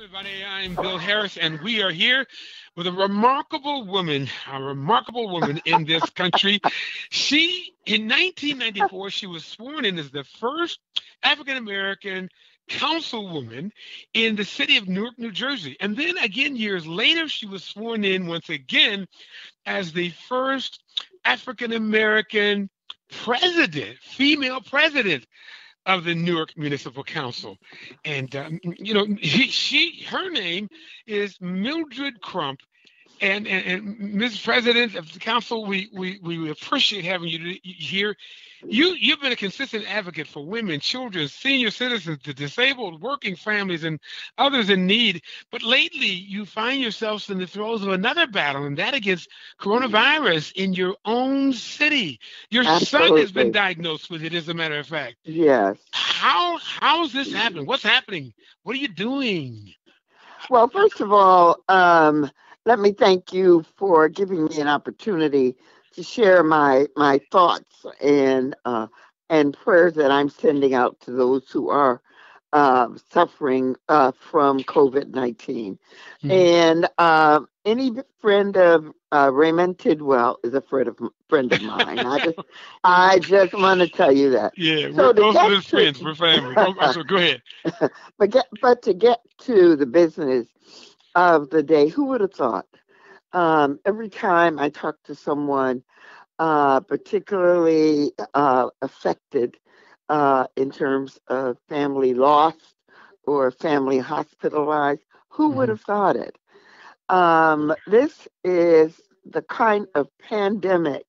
everybody. I'm Bill Harris, and we are here with a remarkable woman in this country. In 1994, she was sworn in as the first African American councilwoman in the city of Newark, New Jersey. And then again, years later, she was sworn in once again as the first African American female president of the Newark Municipal Council. And, her name is Mildred Crump. And Ms. President of the Council, we appreciate having you here. You've been a consistent advocate for women, children, senior citizens, the disabled, working families, and others in need. But lately, you find yourselves in the throes of another battle, and that against coronavirus in your own city. Your son has been diagnosed with it, as a matter of fact. Yes. How's this happening? What's happening? What are you doing? Well, first of all, let me thank you for giving me an opportunity to share my thoughts and prayers that I'm sending out to those who are suffering from COVID-19. Mm-hmm. And any friend of Raymond Tidwell is a friend of mine. I just want to tell you that. Yeah, so we're both of his friends. We're family. So go ahead. But to get to the business of the day, who would have thought? Every time I talk to someone particularly affected in terms of family lost or family hospitalized, who would have thought it? This is the kind of pandemic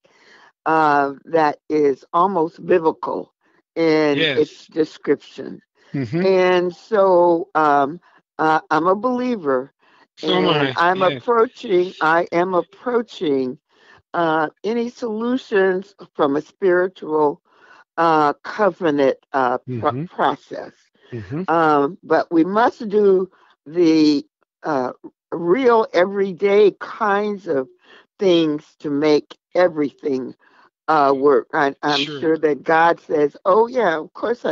that is almost biblical in its description. Mm-hmm. And so I'm a believer. So am I. I am approaching any solutions from a spiritual covenant process. Mm-hmm. But we must do the real everyday kinds of things to make everything work. I'm sure that God says, oh, yeah, of course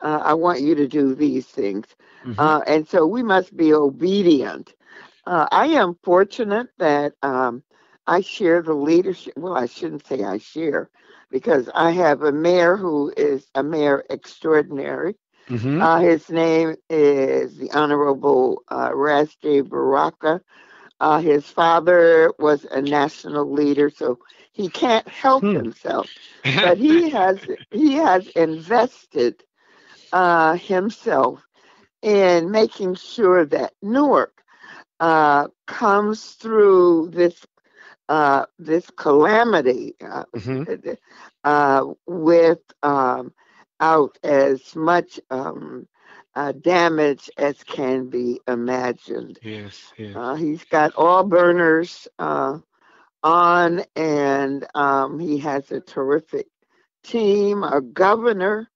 I want you to do these things. Mm-hmm. And so we must be obedient. I am fortunate that I share the leadership. Well, I shouldn't say I share, because I have a mayor who is a mayor extraordinary. Mm-hmm. His name is the Honorable Ras Baraka. His father was a national leader, so he can't help himself. But he has invested himself in making sure that Newark comes through this calamity without as much damage as can be imagined. Yes. He's got all burners on, and he has a terrific team, a governor,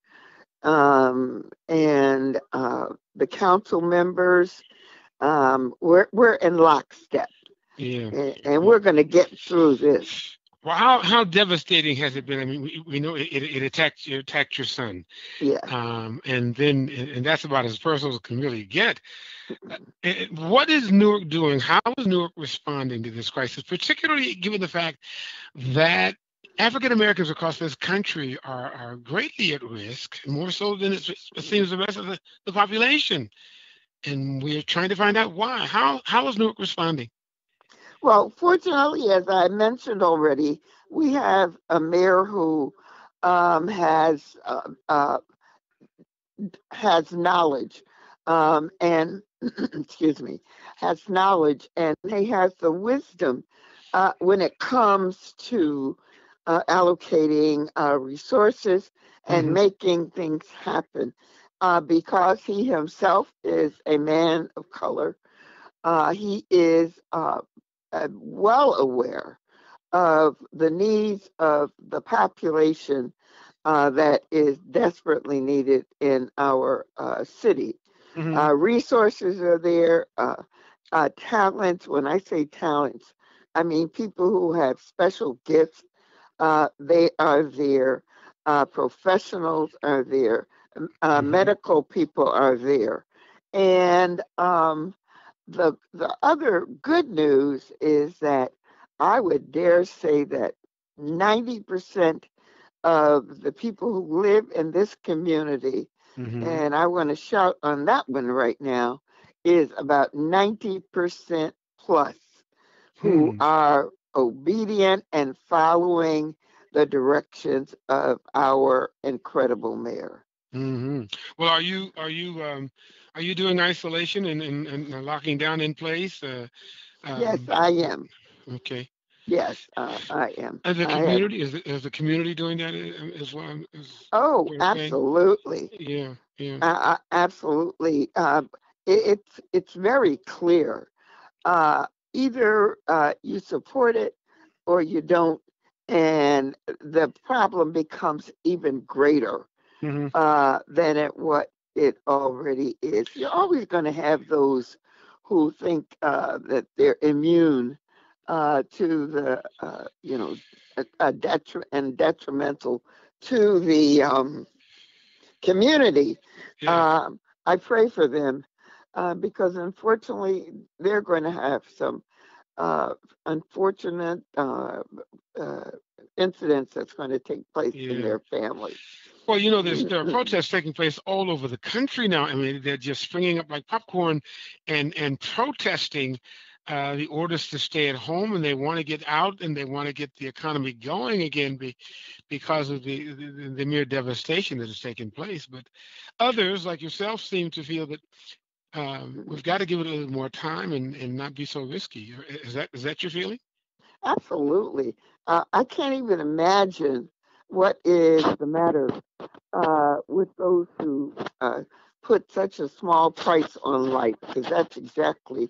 and the council members. We're in lockstep. Yeah. And we're going to get through this. Well, how devastating has it been? I mean, we know it attacked your son. Yeah. And that's about as personal as it can really get. What is Newark doing? How is Newark responding to this crisis, particularly given the fact that African Americans across this country are greatly at risk, more so than it seems the rest of the population? And we're trying to find out why. How is Newark responding? Well, fortunately, as I mentioned already, we have a mayor who has knowledge and excuse me, has knowledge, and he has the wisdom when it comes to allocating resources and making things happen. Because he himself is a man of color, he is well aware of the needs of the population that is desperately needed in our city. Mm-hmm. Resources are there, talents. When I say talents, I mean people who have special gifts. They are there. Professionals are there. Medical people are there. And the other good news is that I would dare say that 90% of the people who live in this community, and I want to shout on that one right now, is about 90% plus who are obedient and following the directions of our incredible mayor. Well, are you doing isolation and locking down in place? Yes, I am. Okay. Yes, I am. And the I have. community is the community doing that as well? Oh, Okay. absolutely. Yeah, yeah. Absolutely. It's very clear. Either you support it or you don't, and the problem becomes even greater what it already is. You're always going to have those who think that they're immune to the, detrimental to the community. Yeah. I pray for them because unfortunately they're going to have some uh, unfortunate incidents that's going to take place in Yeah. their family. Well, there are protests taking place all over the country now. I mean, they're just springing up like popcorn, and protesting the orders to stay at home, and they want to get out and they want to get the economy going again because of the mere devastation that has taken place. But others, like yourself, seem to feel that we've got to give it a little more time and not be so risky. Is that your feeling? Absolutely. I can't even imagine what is the matter with those who put such a small price on life, because that's exactly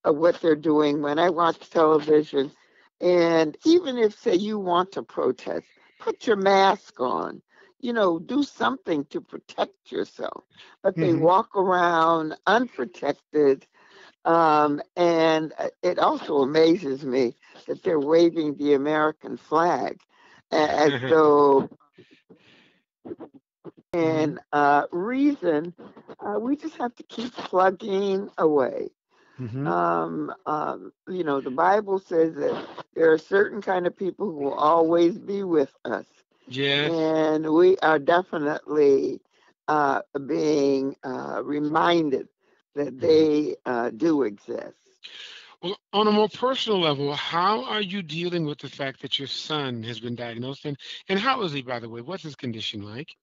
what they're doing. When I watch television, and even if, say, you want to protest, put your mask on, do something to protect yourself. But they walk around unprotected. And it also amazes me that they're waving the American flag as though and reason, we just have to keep plugging away. The Bible says that there are certain kind of people who will always be with us. Yes. And we are definitely being reminded that they do exist. Well, on a more personal level, how are you dealing with the fact that your son has been diagnosed, and how is he, by the way? What's his condition like?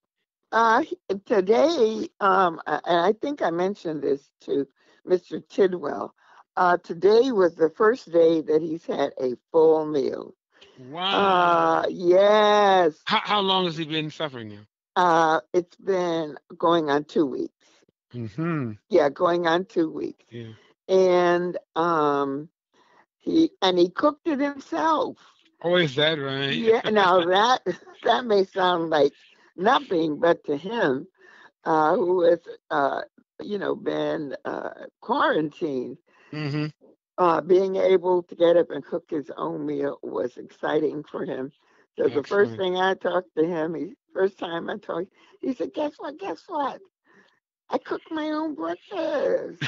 Uh, Today, and I think I mentioned this to Mr. Tidwell. Today was the first day that he's had a full meal. Wow. Yes. How long has he been suffering now? It's been going on 2 weeks. Yeah, going on 2 weeks. Yeah. And he cooked it himself. Oh, is that right? Yeah. Now that may sound like nothing, but to him, who has been quarantined, being able to get up and cook his own meal was exciting for him. So the first thing I talked to him, first time I talked, he said, "Guess what? Guess what? I cooked my own breakfast."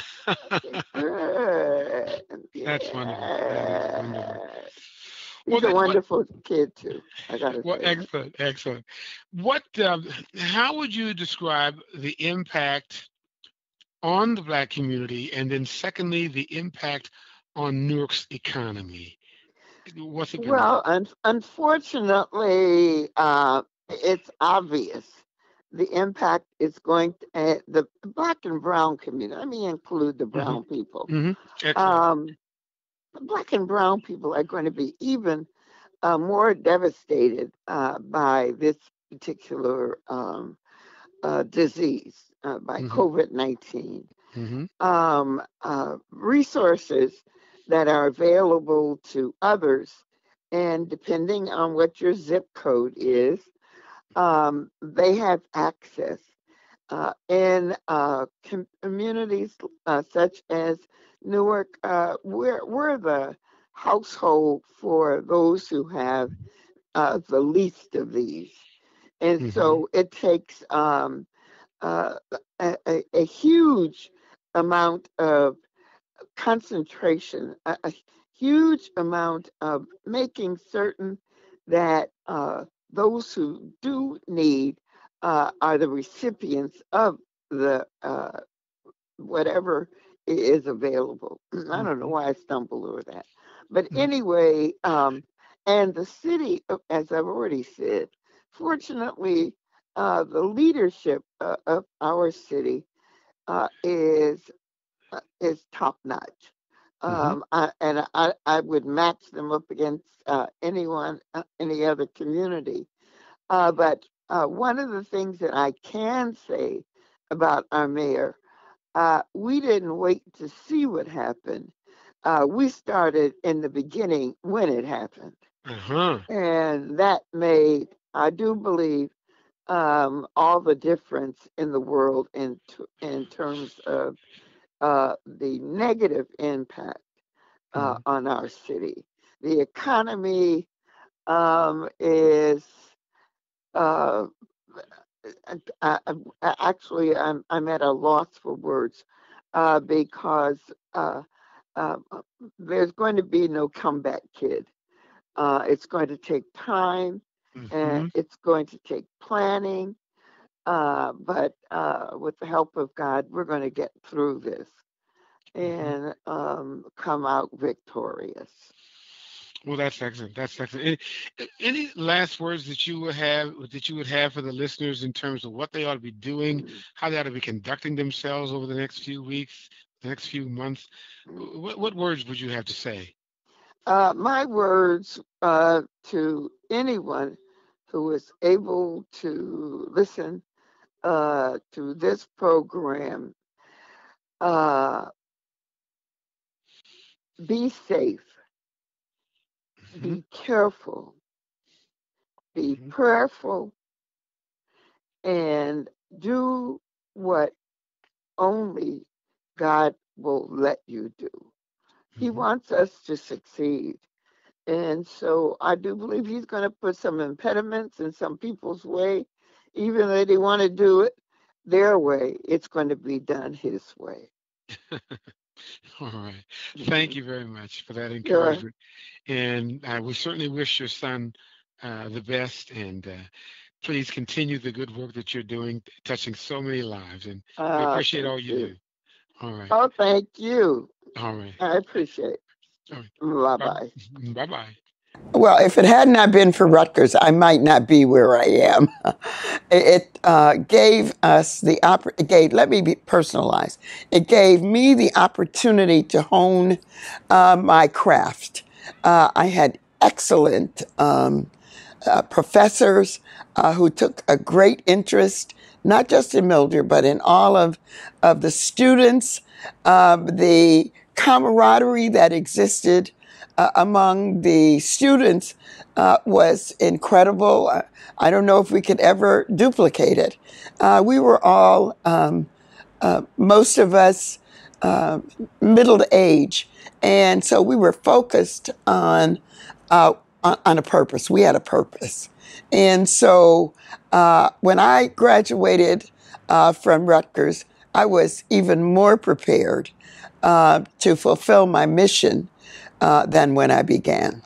Good. That's wonderful. That is wonderful. He's a wonderful kid too. I gotta Well, say. excellent, excellent. What? How would you describe the impact on the Black community, and then secondly, the impact on Newark's economy? What's it been like? Well, unfortunately, it's obvious the impact is going to the Black and Brown community. Let me include the Brown people. Excellent. The Black and Brown people are going to be even more devastated by this particular disease, by COVID-19. Resources that are available to others, and depending on what your zip code is, they have access. In communities such as Newark, we're the household for those who have the least of these. And so it takes a huge amount of concentration, a huge amount of making certain that those who do need are the recipients of the whatever is available. I don't know why I stumbled over that. But anyway, and the city, as I've already said, fortunately, the leadership of our city is top notch. I would match them up against anyone, any other community. But one of the things that I can say about our mayor, we didn't wait to see what happened. We started in the beginning when it happened. And that made, I do believe, all the difference in the world in terms of the negative impact on our city. The economy is actually I'm at a loss for words because there's going to be no comeback kid. It's going to take time and it's going to take planning. But with the help of God, we're going to get through this and come out victorious. Well, that's excellent. That's excellent. Any last words that you would have for the listeners in terms of what they ought to be doing, how they ought to be conducting themselves over the next few weeks, the next few months? What words would you have to say? My words to anyone who is able to listen to this program: be safe. Be careful, be prayerful, and do what only God will let you do. He wants us to succeed. And so I do believe he's going to put some impediments in some people's way. Even though they want to do it their way, it's going to be done his way. All right. Thank you very much for that encouragement. And we certainly wish your son the best. And please continue the good work that you're doing, touching so many lives. And we appreciate all you do. All right. Oh, thank you. All right. I appreciate it. All right. Bye-bye. Bye-bye. Well, if it had not been for Rutgers, I might not be where I am. It gave us the let me be personalized. It gave me the opportunity to hone my craft. I had excellent professors who took a great interest, not just in Mildred, but in all of the students, the camaraderie that existed among the students was incredible. I don't know if we could ever duplicate it. We were all, most of us, middle age, and so we were focused on a purpose. We had a purpose. And so when I graduated from Rutgers, I was even more prepared to fulfill my mission than when I began.